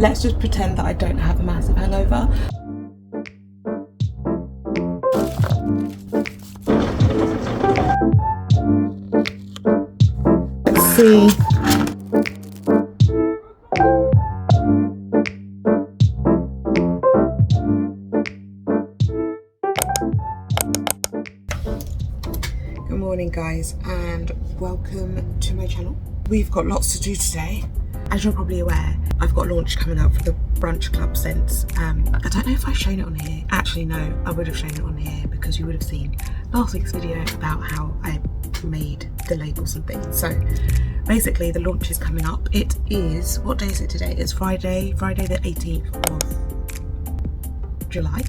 Let's just pretend that I don't have a massive hangover. Let's see. Good morning guys, and welcome to my channel. We've got lots to do today. As you're probably aware, I've got a launch coming up for the Brunch Club scents. I don't know if I've shown it on here. Actually no, I would have shown it on here because you would have seen last week's video about how I made the labels and things. So basically the launch is coming up. It is, what day is it today? It's Friday the 18th of July,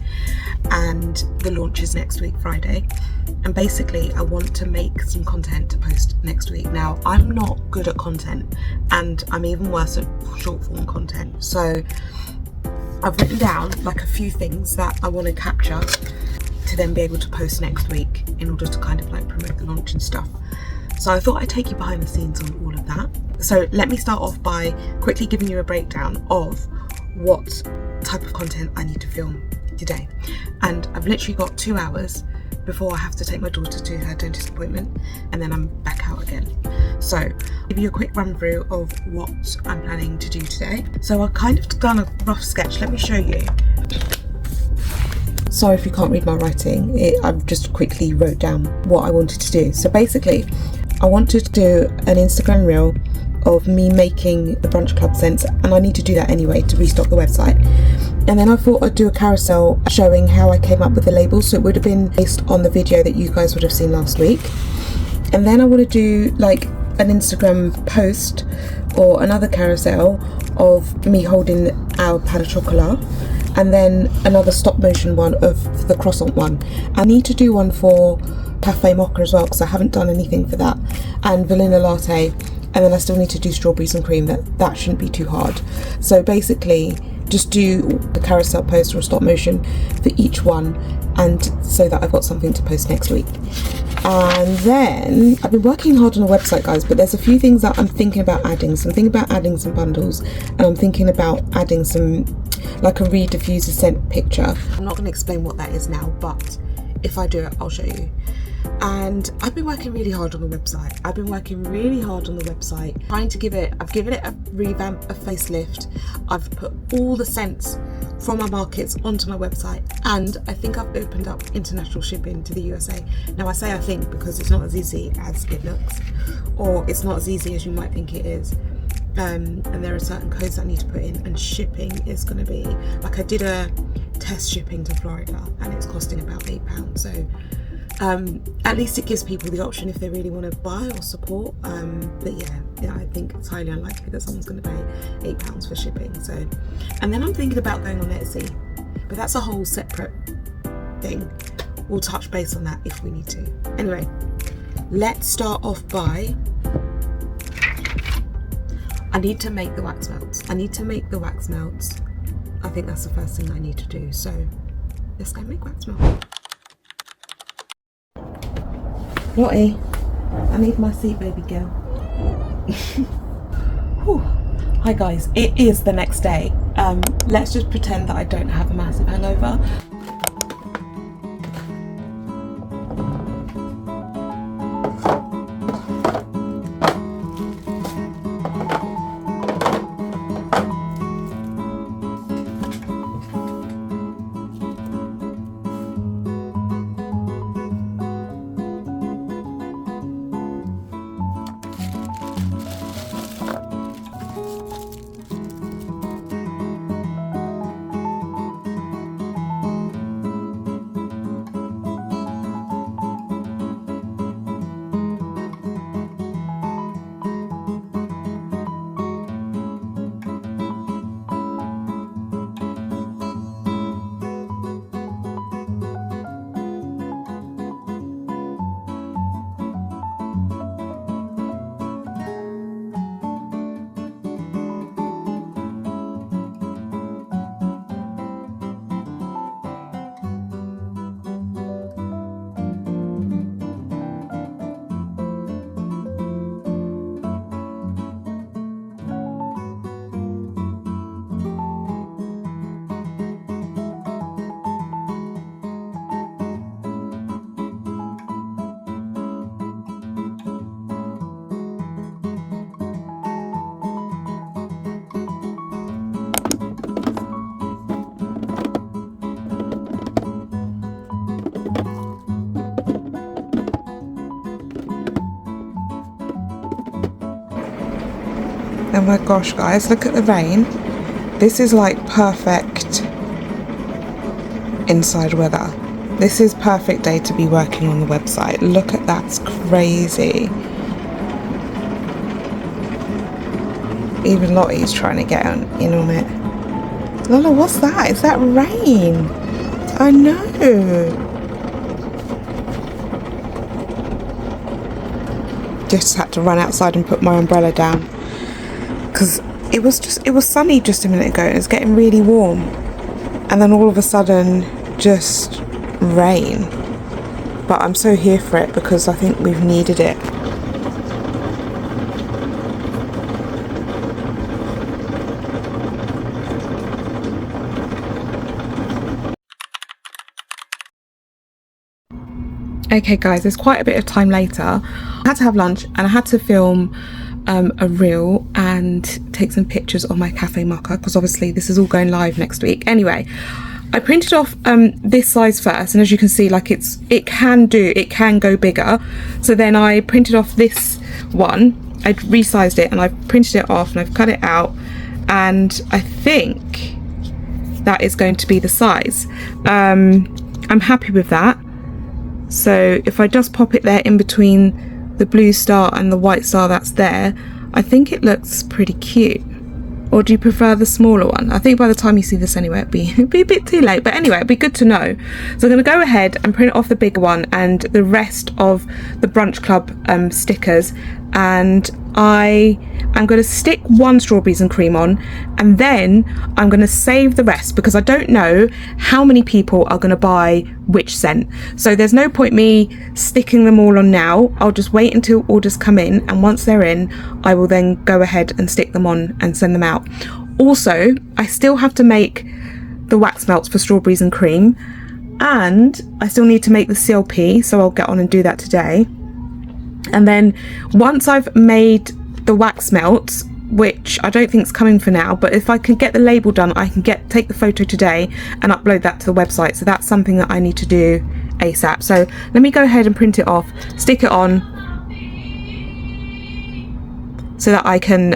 and the launch is next week Friday. And basically I want to make some content to post next week. Now I'm not good at content, and I'm even worse at short form content, so I've written down like a few things that I want to capture to then be able to post next week in order to kind of like promote the launch and stuff. So I thought I'd take you behind the scenes on all of that. So let me start off by quickly giving you a breakdown of what type of content I need to film today. And I've literally got 2 hours before I have to take my daughter to her dentist appointment, and then I'm back out again. So I'll give you a quick run through of what I'm planning to do today. So I've kind of done a rough sketch. Let me show you. Sorry if you can't read my writing. I've just quickly wrote down what I wanted to do. So basically I wanted to do an Instagram reel of me making the Brunch Club scents, and I need to do that anyway to restock the website. And then I thought I'd do a carousel showing how I came up with the labels, so it would have been based on the video that you guys would have seen last week. And then I want to do like an Instagram post or another carousel of me holding our pan au chocolat, and then another stop motion one of the croissant one. I need to do one for cafe mocha as well because I haven't done anything for that, and vanilla latte, and then I still need to do strawberries and cream. That shouldn't be too hard. So basically just do the carousel post or stop motion for each one, and so that I've got something to post next week. And then I've been working hard on a website guys, but there's a few things that I'm thinking about adding. So I'm thinking about adding some bundles, and I'm thinking about adding some like a rediffuser scent picture. I'm not going to explain what that is now, but if I do it I'll show you. And I've been working really hard on the website. I've given it a revamp, a facelift. I've put all the scents from our markets onto my website, and I think I've opened up international shipping to the USA. Now I say I think because it's not as easy as it looks, or it's not as easy as you might think it is. And there are certain codes I need to put in, and shipping is going to be like, I did a test shipping to Florida and it's costing about £8. So at least it gives people the option if they really want to buy or support. But yeah, I think it's highly unlikely that someone's going to pay £8 for shipping. So, and then I'm thinking about going on Etsy, but that's a whole separate thing. We'll touch base on that if we need to. Anyway, let's start off by, I need to make the wax melts. I think that's the first thing I need to do. So let's go make wax melts. Lottie, I need my seat, baby girl. Hi guys, it is the next day. Let's just pretend that I don't have a massive hangover. Oh my gosh, guys, look at the rain. This is like perfect inside weather. This is perfect day to be working on the website. Look at that, it's crazy. Even Lottie's trying to get in on it. Lola, what's that? Is that rain? I know. Just had to run outside and put my umbrella down because it was sunny just a minute ago and it's getting really warm, and then all of a sudden just rain. But I'm so here for it because I think we've needed it. Okay guys, there's quite a bit of time later. I had to have lunch and I had to film a reel and take some pictures of my cafe mocha because obviously this is all going live next week. Anyway, I printed off this size first, and as you can see, like it can go bigger. So then I printed off this one, I'd resized it and I've printed it off and I've cut it out, and I think that is going to be the size. I'm happy with that. So if I just pop it there in between the blue star and the white star that's there, I think it looks pretty cute. Or do you prefer the smaller one? I think by the time you see this anyway, it'd be a bit too late. But anyway, it'd be good to know. So I'm going to go ahead and print off the bigger one and the rest of the Brunch Club stickers. And I am going to stick one strawberries and cream on, and then I'm going to save the rest because I don't know how many people are going to buy which scent. So there's no point me sticking them all on now. I'll just wait until orders come in, and once they're in, I will then go ahead and stick them on and send them out. Also, I still have to make the wax melts for strawberries and cream, and I still need to make the CLP, so I'll get on and do that today. And then once I've made the wax melts, which I don't think is coming for now, but if I can get the label done, I can take the photo today and upload that to the website. So that's something that I need to do ASAP. So let me go ahead and print it off, stick it on, so that I can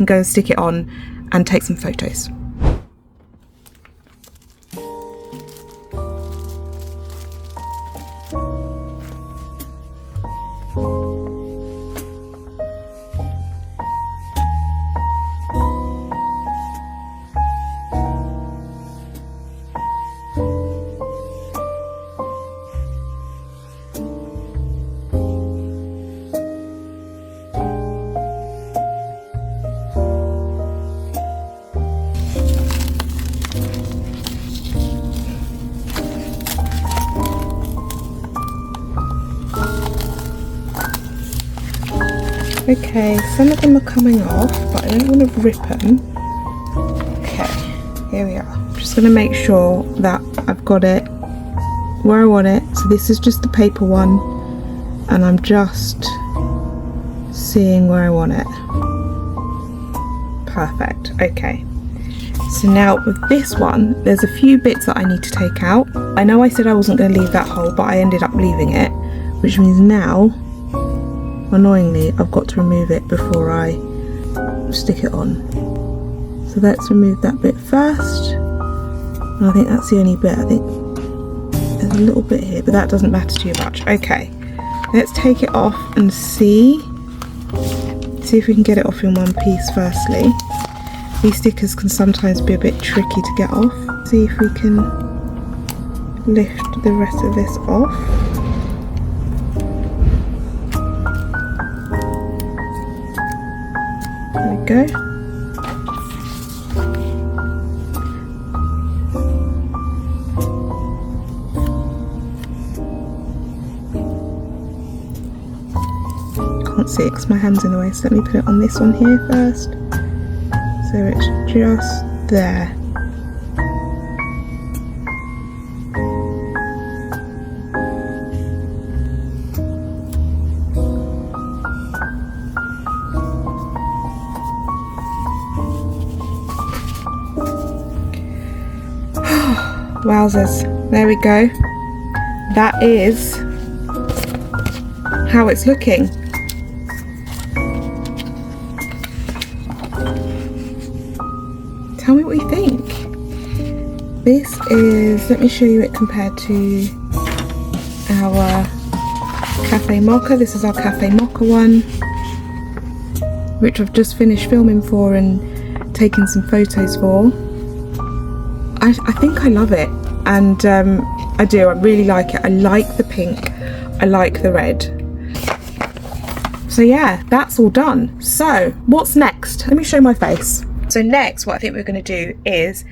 go and stick it on and take some photos. Okay, some of them are coming off, but I don't want to rip them. Okay, here we are. I'm just going to make sure that I've got it where I want it. So this is just the paper one, and I'm just seeing where I want it. Perfect. Okay. So now with this one, there's a few bits that I need to take out. I know I said I wasn't going to leave that hole, but I ended up leaving it, which means now, annoyingly, I've got to remove it before I stick it on. So let's remove that bit first. And I think that's the only bit. I think there's a little bit here, but that doesn't matter too much. Okay, let's take it off and see if we can get it off in one piece firstly. These stickers can sometimes be a bit tricky to get off. See if we can lift the rest of this off. There we go. Can't see it because my hand's in the way, so let me put it on this one here first. So it's just there. Wowzers, there we go. That is how it's looking. tell me what you think. This is, let me show you it compared to our cafe mocha. This is our cafe mocha one, which I've just finished filming for and taking some photos for. I think I love it, and I do, I really like it. I like the pink, I like the red. So yeah, that's all done. So what's next? Let me show my face. So next, what I think we're going to do is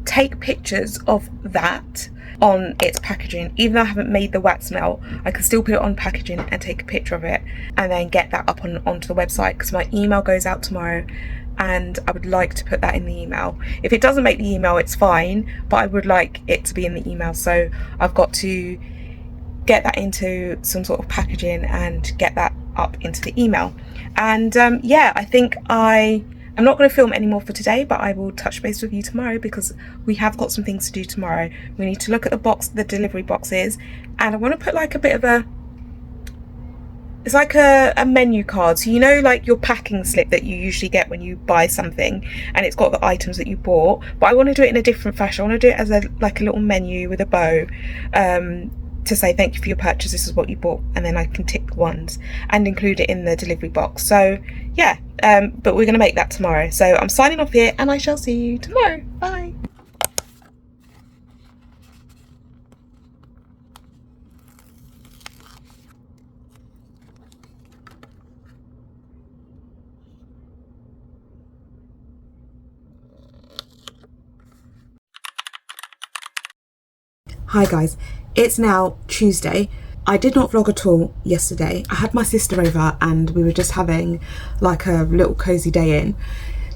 take pictures of that on its packaging. Even though I haven't made the wax melt, I can still put it on packaging and take a picture of it and then get that up onto the website, because my email goes out tomorrow and I would like to put that in the email. If it doesn't make the email, it's fine, but I would like it to be in the email. So I've got to get that into some sort of packaging and get that up into the email. And yeah, I think I'm not going to film anymore for today, but I will touch base with you tomorrow, because we have got some things to do tomorrow. We need to look at the delivery boxes, and I want to put like a bit of it's like a menu card. So you know, like your packing slip that you usually get when you buy something, and it's got the items that you bought, but I want to do it in a different fashion. I want to do it as like a little menu with a bow, to say thank you for your purchase, this is what you bought, and then I can tick ones and include it in the delivery box. So yeah, but we're going to make that tomorrow. So I'm signing off here, and I shall see you tomorrow. Bye. Hi guys, it's now Tuesday. I did not vlog at all yesterday. I had my sister over and we were just having like a little cozy day in.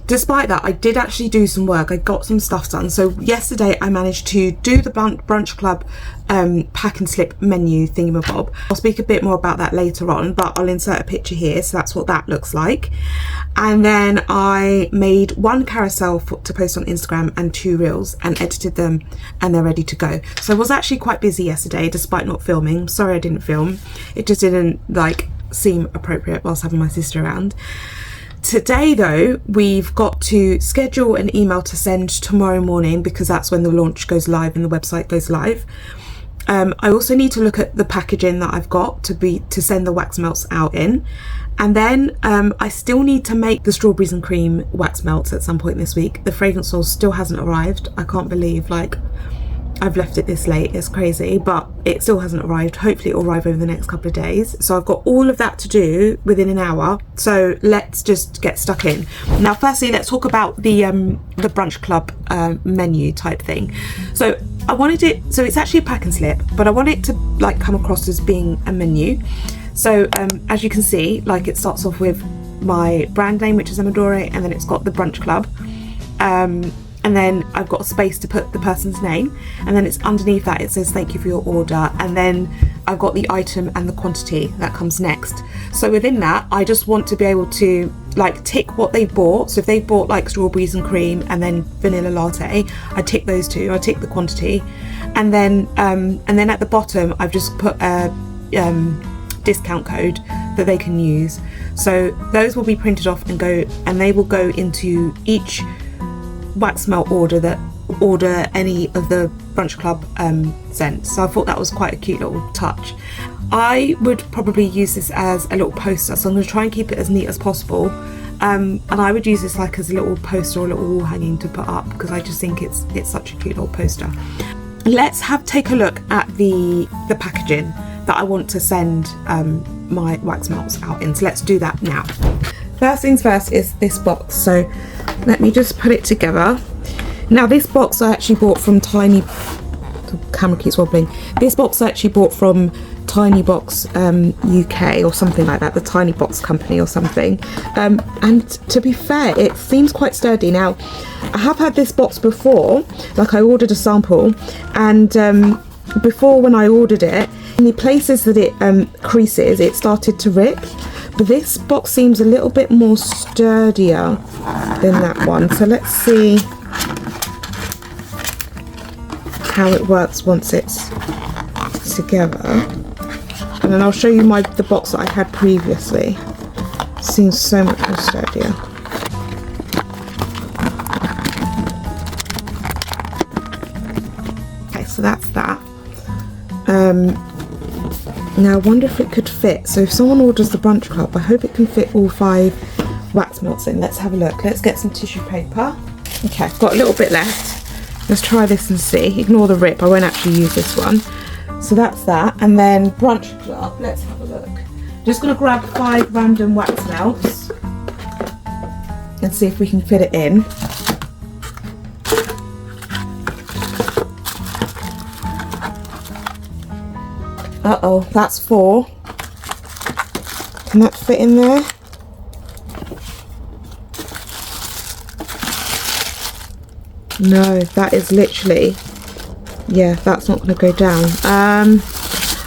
Despite that, I did actually do some work. I got some stuff done. So yesterday I managed to do the Brunch Club pack and slip menu thingamabob. I'll speak a bit more about that later on, but I'll insert a picture here, so that's what that looks like. And then I made one carousel to post on Instagram and 2 reels, and edited them, and they're ready to go. So I was actually quite busy yesterday despite not filming. Sorry I didn't film. It just didn't like seem appropriate whilst having my sister around. Today though, we've got to schedule an email to send tomorrow morning, because that's when the launch goes live and the website goes live. I also need to look at the packaging that I've got to send the wax melts out in, and then I still need to make the strawberries and cream wax melts at some point this week. The fragrance oil still hasn't arrived. I can't believe like I've left it this late. It's crazy, but it still hasn't arrived. Hopefully it'll arrive over the next couple of days. So I've got all of that to do within an hour. So let's just get stuck in. Now, firstly, let's talk about the Brunch Club menu type thing. So I wanted it, so it's actually a pack and slip, but I want it to like come across as being a menu. So as you can see, like it starts off with my brand name, which is Amadore, and then it's got the Brunch Club. And then I've got a space to put the person's name, and then it's underneath that it says thank you for your order, and then I've got the item and the quantity that comes next. So within that, I just want to be able to like tick what they bought. So if they bought like strawberries and cream and then vanilla latte, I tick those 2, I tick the quantity, and then at the bottom I've just put a discount code that they can use. So those will be printed off and they will go into each wax melt order any of the Brunch Club scents. So I thought that was quite a cute little touch. I would probably use this as a little poster, so I'm going to try and keep it as neat as possible, and I would use this like as a little poster or a little wall hanging to put up, because I just think it's such a cute little poster. Let's take a look at the packaging that I want to send my wax melts out in. So let's do that now. First things first is this box. So let me just put it together. Now this box I actually bought from the camera keeps wobbling. This box I actually bought from Tiny Box UK or something like that, the Tiny Box company or something. And to be fair, it seems quite sturdy. Now I have had this box before, like I ordered a sample, and before when I ordered it, in the places that it creases, it started to rip. But this box seems a little bit more sturdier than that one. So let's see how it works once it's together. And then I'll show you the box that I had previously. Seems so much more sturdier. so that's that. Now I wonder if it could fit. So if someone orders the Brunch Club, I hope it can fit all 5 wax melts in. Let's have a look. Let's get some tissue paper. Okay, I've got a little bit left. Let's try this and see. Ignore the rip, I won't actually use this one. So that's that. And then Brunch Club, let's have a look. Just gonna grab 5 random wax melts and see if we can fit it in. Uh-oh, that's 4. Can that fit in there? No, that is literally, yeah, that's not going to go down.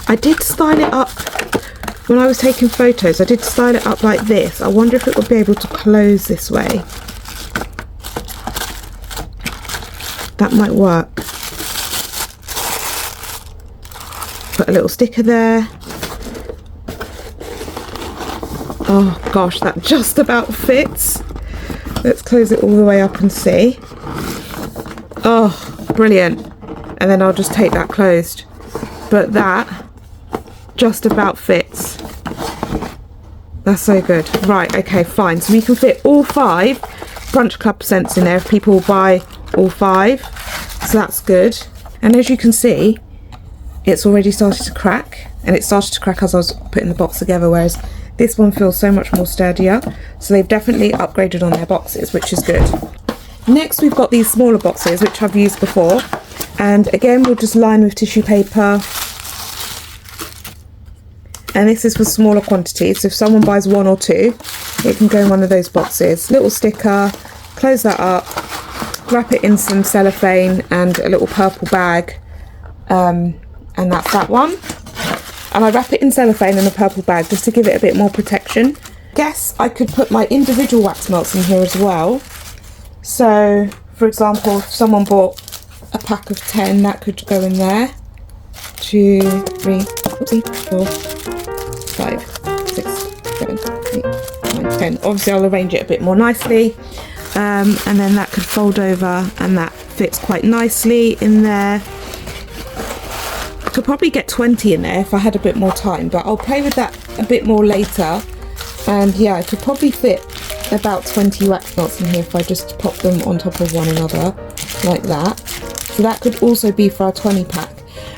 I did style it up when I was taking photos. I did style it up like this. I wonder if it would be able to close this way. That might work. Put a little sticker there. Oh gosh, that just about fits. Let's close it all the way up and see. Oh, brilliant. And then I'll just take that closed. But that just about fits. That's so good. Right, okay, fine. So we can fit all 5 Brunch Club scents in there if people buy all 5. So that's good. And as you can see, it's already started to crack, and it started to crack as I was putting the box together, whereas this one feels so much more sturdier. So they've definitely upgraded on their boxes, which is good. Next we've got these smaller boxes, which I've used before, and again we'll just line with tissue paper, and this is for smaller quantities. So if someone buys 1 or 2, it can go in one of those boxes. Little sticker, close that up, wrap it in some cellophane and a little purple bag, and that's that one. And I wrap it in cellophane in a purple bag just to give it a bit more protection. Guess I could put my individual wax melts in here as well. So for example, if someone bought a pack of 10, that could go in there. 2, 3, 4, 5, 6, 7, 8, 9, 10. Obviously I'll arrange it a bit more nicely, and then that could fold over, and that fits quite nicely in there. I could probably get 20 in there if I had a bit more time, but I'll play with that a bit more later. And yeah, I could probably fit about 20 wax melts in here if I just pop them on top of one another like that. So that could also be for our 20 pack.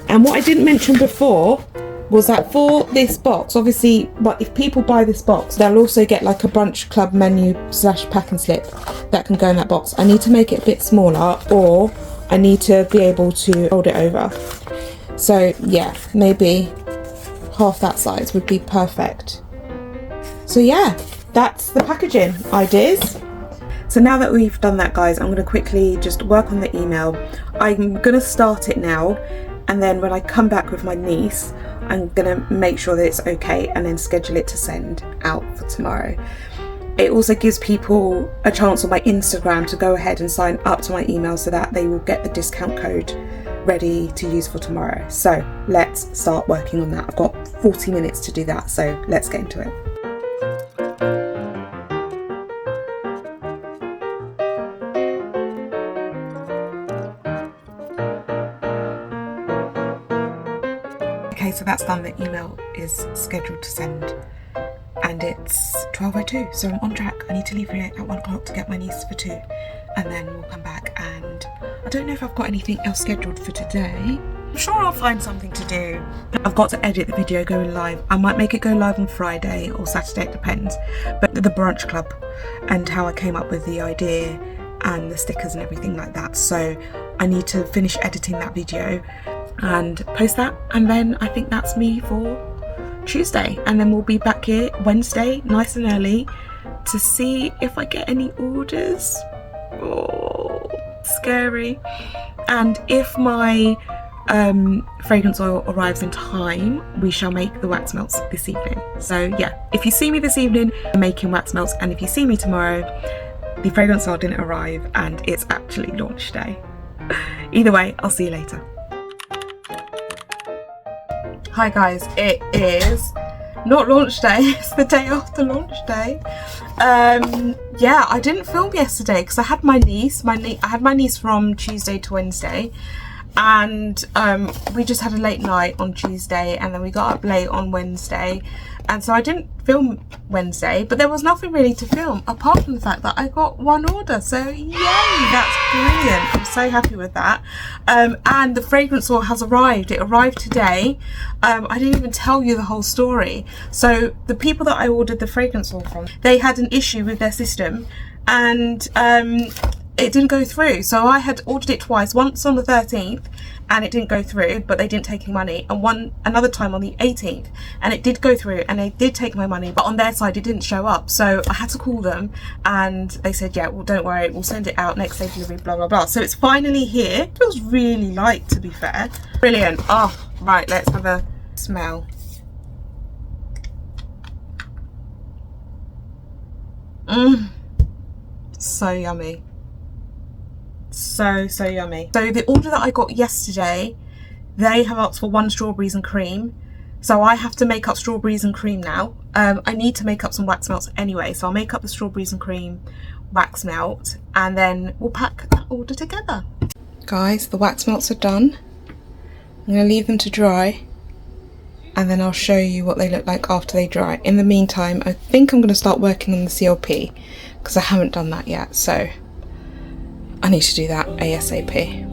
And what I didn't mention before was that for this box, obviously, but if people buy this box, they'll also get like a Brunch Club menu / pack and slip that can go in that box. I need to make it a bit smaller, or I need to be able to fold it over. So yeah, maybe half that size would be perfect. So yeah, that's the packaging ideas. So now that we've done that, guys, I'm going to quickly just work on the email. I'm going to start it now, and then when I come back with my niece, I'm going to make sure that it's okay and then schedule it to send out for tomorrow. It also gives people a chance on my Instagram to go ahead and sign up to my email so that they will get the discount code ready to use for tomorrow. So let's start working on that. I've got 40 minutes to do that, so let's get into it. Okay, so that's done. The email is scheduled to send, and it's 12:02, so I'm on track. I need to leave here at 1 o'clock to get my niece for 2, and then we'll come back. And I don't know if I've got anything else scheduled for today. I'm sure I'll find something to do. I've got to edit the video going live. I might make it go live on Friday or Saturday, it depends. But the Brunch Club and how I came up with the idea and the stickers and everything like that. So I need to finish editing that video and post that, and then I think that's me for Tuesday, and then we'll be back here Wednesday nice and early to see if I get any orders. Oh, scary. And if my fragrance oil arrives in time, we shall make the wax melts this evening. So yeah, if you see me this evening, I'm making wax melts, and if you see me tomorrow, the fragrance oil didn't arrive and it's actually launch day. Either way, I'll see you later. Hi guys, it is not launch day, it's the day after launch day. Yeah, I didn't film yesterday because I had my niece. I had my niece from Tuesday to Wednesday, and we just had a late night on Tuesday, and then we got up late on Wednesday, and so I didn't film Wednesday, but there was nothing really to film apart from the fact that I got one order. So yay, that's brilliant. I'm so happy with that. And the fragrance oil has arrived. It arrived today. I didn't even tell you the whole story. So the people that I ordered the fragrance oil from, they had an issue with their system, and it didn't go through. So I had ordered it twice, once on the 13th and it didn't go through, but they didn't take any money, and another time on the 18th and it did go through and they did take my money, but on their side it didn't show up. So I had to call them and they said, yeah, well, don't worry, we'll send it out next day delivery, blah blah blah. So it's finally here. It feels really light, to be fair. Brilliant. Oh, right, let's have a smell. So yummy. So yummy. So the order that I got yesterday, they have asked for 1 strawberries and cream, so I have to make up strawberries and cream now. I need to make up some wax melts anyway, so I'll make up the strawberries and cream wax melt and then we'll pack that order together. Guys, the wax melts are done. I'm going to leave them to dry and then I'll show you what they look like after they dry. In the meantime, I think I'm going to start working on the CLP because I haven't done that yet, so I need to do that ASAP.